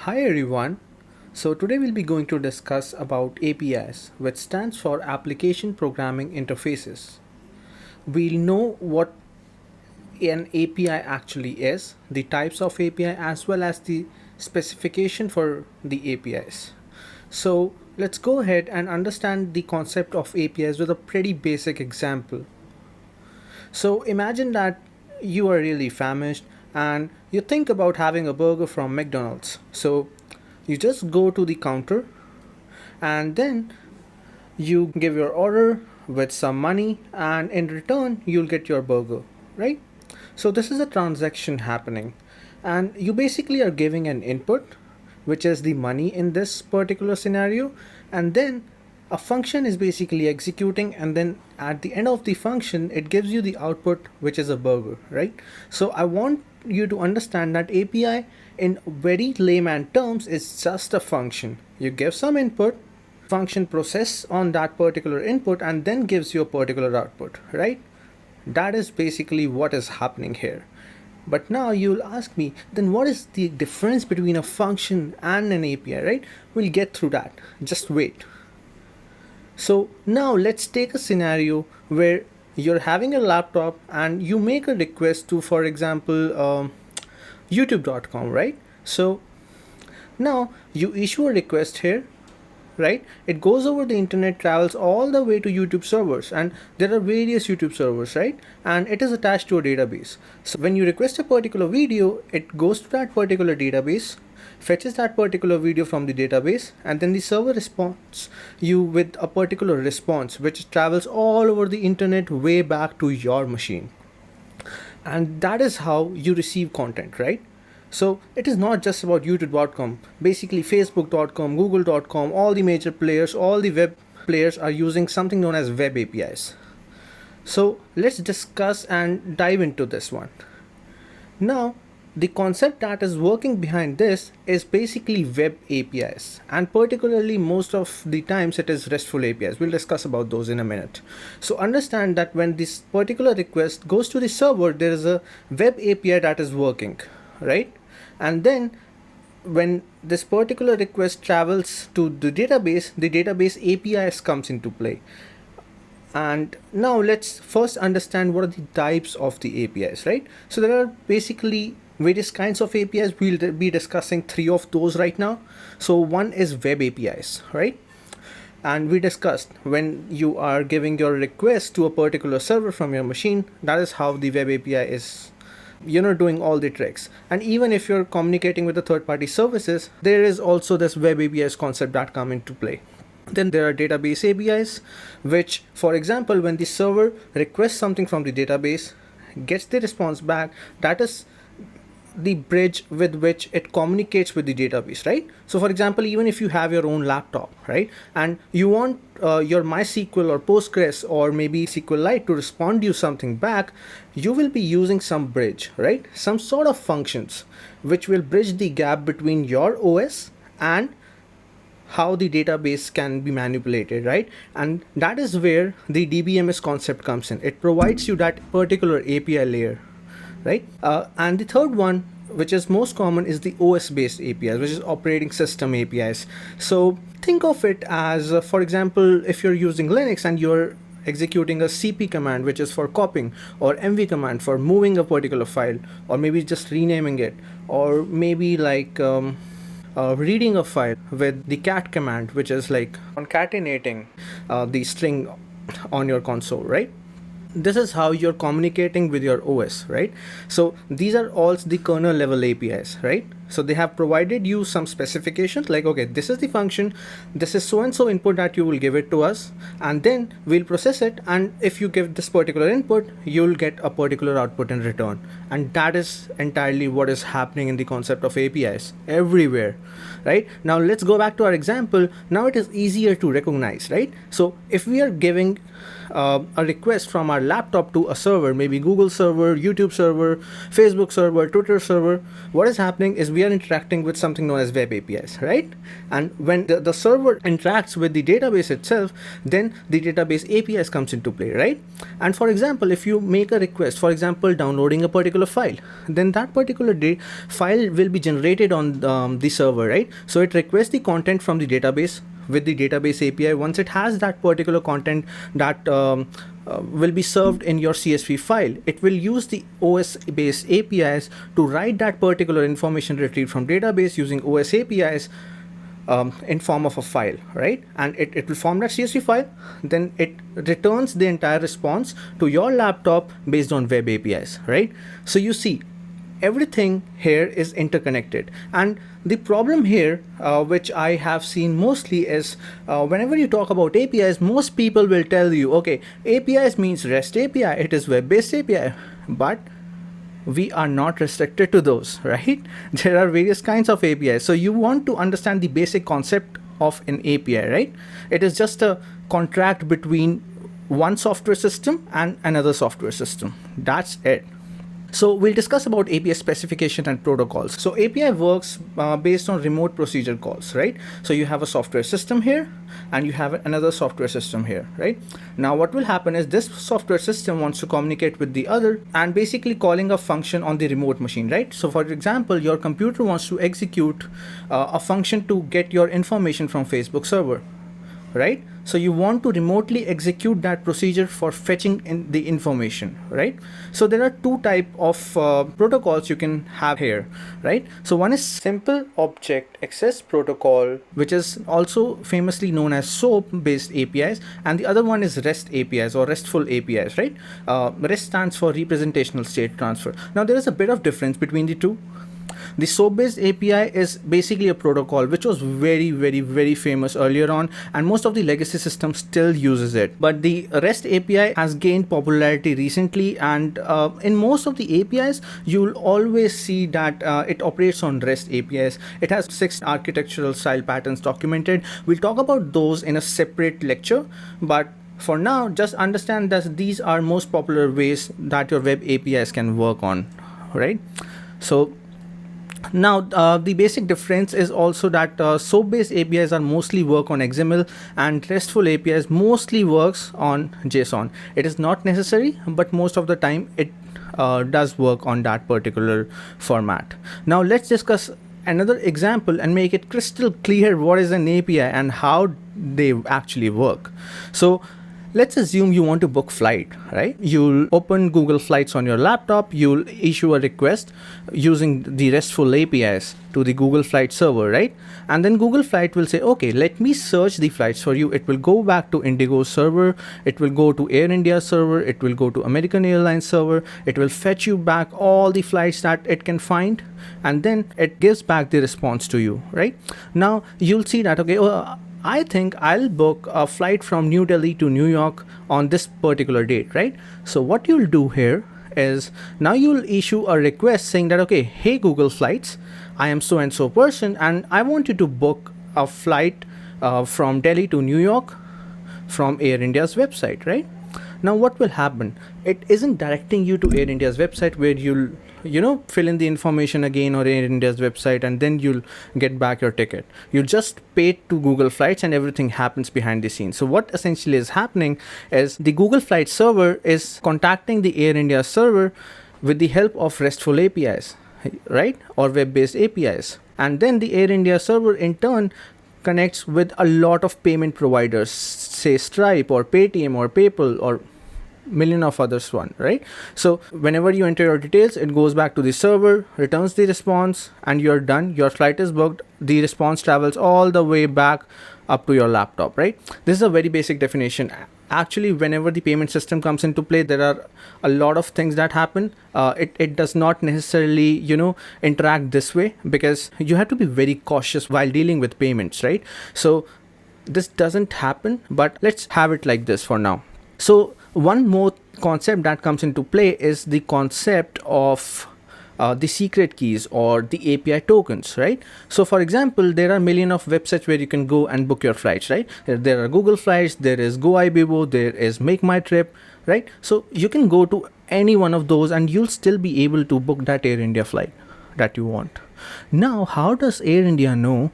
Hi everyone. So today we'll be going to discuss about APIs, which stands for Application Programming Interfaces. We'll know what an API actually is, the types of API as well as the specification for the APIs. So let's go ahead and understand the concept of APIs with a pretty basic example. So imagine that you are really famished and you think about having a burger from McDonald's. So you just go to the counter and then you give your order with some money, and in return you'll get your burger, right? So this is a transaction happening, and you basically are giving an input, which is the money in this particular scenario, and then a function is basically executing, and then at the end of the function it gives you the output, which is a burger, right? So I want you to understand that API in very layman terms is just a function. You give some input, function process on that particular input and then gives you a particular output, right? That is basically what is happening here. But now you'll ask me, then what is the difference between a function and an API, right? We'll get through that. Just wait. So now let's take a scenario where you're having a laptop and you make a request to, for example, youtube.com, right? So now you issue a request here, right? It goes over the internet, travels all the way to YouTube servers, and there are various YouTube servers, right? And it is attached to a database. So when you request a particular video, it goes to that particular database, fetches that particular video from the database, and then the server responds you with a particular response which travels all over the internet way back to your machine. And that is how you receive content, right? So it is not just about youtube.com. Basically facebook.com, google.com, all the major players, all the web players are using something known as web APIs. So let's discuss and dive into this one. Now the concept that is working behind this is basically web APIs, and particularly most of the times it is RESTful APIs. We'll discuss about those in a minute. So understand that when this particular request goes to the server, there is a web API that is working, right? And then when this particular request travels to the database APIs comes into play. And now let's first understand what are the types of the APIs, right? So there are basically various kinds of APIs. We'll be discussing three of those right now. So one is web APIs, right? And we discussed when you are giving your request to a particular server from your machine, that is how the web API is, doing all the tricks. And even if you're communicating with the third-party services, there is also this web APIs concept that come into play. Then there are database APIs, which, for example, when the server requests something from the database, gets the response back, that is the bridge with which it communicates with the database, right? So for example, even if you have your own laptop, right, and you want your MySQL or Postgres or maybe SQLite to respond you something back, you will be using some bridge, right? Some sort of functions which will bridge the gap between your OS and how the database can be manipulated, right? And that is where the DBMS concept comes in. It provides you that particular API layer, right? And the third one, which is most common, is the OS based APIs, which is operating system APIs. So think of it as, for example, if you're using Linux and you're executing a CP command, which is for copying, or MV command for moving a particular file, or maybe just renaming it, or maybe like reading a file with the cat command, which is like concatenating the string on your console, right? This is how you're communicating with your OS, right? So these are all the kernel level APIs, right? So they have provided you some specifications like, okay, this is the function, this is so and so input that you will give it to us, and then we'll process it, and if you give this particular input, you'll get a particular output in return. And that is entirely what is happening in the concept of APIs everywhere, right? Now let's go back to our example. Now it is easier to recognize, right? So if we are giving a request from our laptop to a server, maybe Google server, YouTube server, Facebook server, Twitter server, what is happening is we we are interacting with something known as web APIs, right? And when the server interacts with the database itself, then the database APIs comes into play, right? And for example, if you make a request, for example, downloading a particular file, then that particular file will be generated on the server, right? So it requests the content from the database with the database API. Once it has that particular content that will be served in your CSV file, it will use the OS based APIs to write that particular information retrieved from database using OS APIs in form of a file, right? And it will form that CSV file, then it returns the entire response to your laptop based on web APIs, right? So you see, everything here is interconnected. And the problem here, which I have seen mostly, is whenever you talk about APIs, most people will tell you, okay, APIs means REST API, it is web-based API. But we are not restricted to those, right? There are various kinds of APIs. So you want to understand the basic concept of an API, right? It is just a contract between one software system and another software system. That's it. So we'll discuss about API specification and protocols. So API works based on remote procedure calls, right? So you have a software system here and you have another software system here, right? Now what will happen is this software system wants to communicate with the other and basically calling a function on the remote machine, right? So for example, your computer wants to execute a function to get your information from Facebook server, right? So you want to remotely execute that procedure for fetching in the information, right? So there are two type of protocols you can have here, right? So one is simple object access protocol, which is also famously known as SOAP based APIs, and the other one is REST APIs or RESTful APIs, right? REST stands for representational state transfer. Now there is a bit of difference between the two. The SOAP-based API is basically a protocol which was very famous earlier on, and most of the legacy systems still uses it. But the REST API has gained popularity recently, and in most of the APIs, you'll always see that it operates on REST APIs. It has 6 architectural style patterns documented. We'll talk about those in a separate lecture, but for now, just understand that these are most popular ways that your web APIs can work on, right? So now, the basic difference is also that SOAP-based APIs are mostly work on XML and RESTful APIs mostly works on JSON. It is not necessary, but most of the time it does work on that particular format. Now, let's discuss another example and make it crystal clear what is an API and how they actually work. So let's assume you want to book flight, right? You'll open Google Flights on your laptop, you'll issue a request using the RESTful APIs to the Google Flight server, right? And then Google Flight will say, okay, let me search the flights for you. It will go back to Indigo server, it will go to Air India server, it will go to American Airlines server, it will fetch you back all the flights that it can find, and then it gives back the response to you, right? Now you'll see that, okay, I think I'll book a flight from New Delhi to New York on this particular date, right? So what you'll do here is now you'll issue a request saying that, okay, hey Google Flights, I am so and so person and I want you to book a flight from Delhi to New York from Air India's website, right? Now what will happen? It isn't directing you to Air India's website where you'll fill in the information again, or Air India's website, and then you'll get back your ticket. You just pay to Google Flights and everything happens behind the scenes. So what essentially is happening is the Google Flights server is contacting the Air India server with the help of RESTful APIs, right? Or web-based APIs. And then the Air India server in turn connects with a lot of payment providers, say Stripe or Paytm or PayPal or million of others one, right? So whenever you enter your details, it goes back to the server, returns the response, and you're done. Your flight is booked. The response travels all the way back up to your laptop, right? This is a very basic definition. Actually, whenever the payment system comes into play, there are a lot of things that happen. It does not necessarily, interact this way, because you have to be very cautious while dealing with payments, right? So this doesn't happen, but let's have it like this for now. So one more concept that comes into play is the concept of the secret keys or the API tokens, right? So for example, there are million of websites where you can go and book your flights, right? There are Google Flights, there is GoIbibo, there is Make My Trip, right? So you can go to any one of those and you'll still be able to book that Air India flight that you want. Now, how does Air India know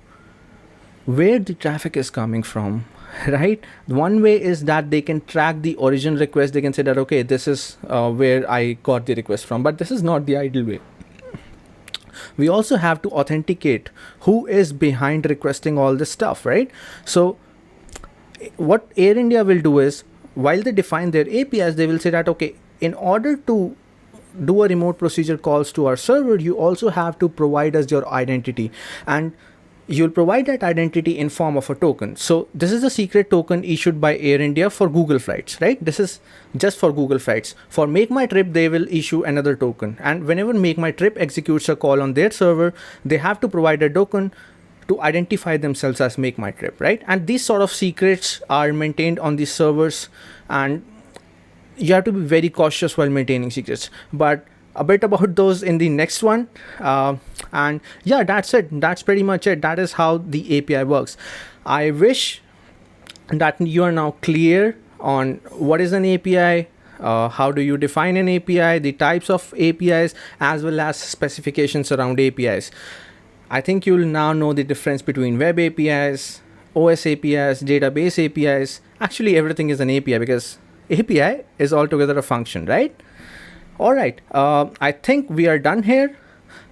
where the traffic is coming from? Right, one way is that they can track the origin request. They can say that, okay, this is where I got the request from, but this is not the ideal way. We also have to authenticate who is behind requesting all this stuff, right? So what Air India will do is, while they define their APIs, they will say that, okay, in order to do a remote procedure calls to our server, you also have to provide us your identity, and you'll provide that identity in form of a token. So this is a secret token issued by Air India for Google flights, right? This is just for Google flights. For Make My Trip, they will issue another token, and whenever Make My Trip executes a call on their server, they have to provide a token to identify themselves as Make My Trip, right? And these sort of secrets are maintained on these servers, and you have to be very cautious while maintaining secrets. But a bit about those in the next one. And yeah, that's it. That's pretty much it. That is how the API works. I wish that you are now clear on what is an API, how do you define an API, the types of APIs, as well as specifications around APIs. I think you'll now know the difference between web APIs, OS APIs, database APIs. Actually, everything is an API because API is altogether a function, right? All right. I think we are done here.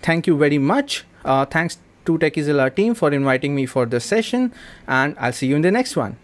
Thank you very much. Thanks to Techie Zilla team for inviting me for this session, and I'll see you in the next one.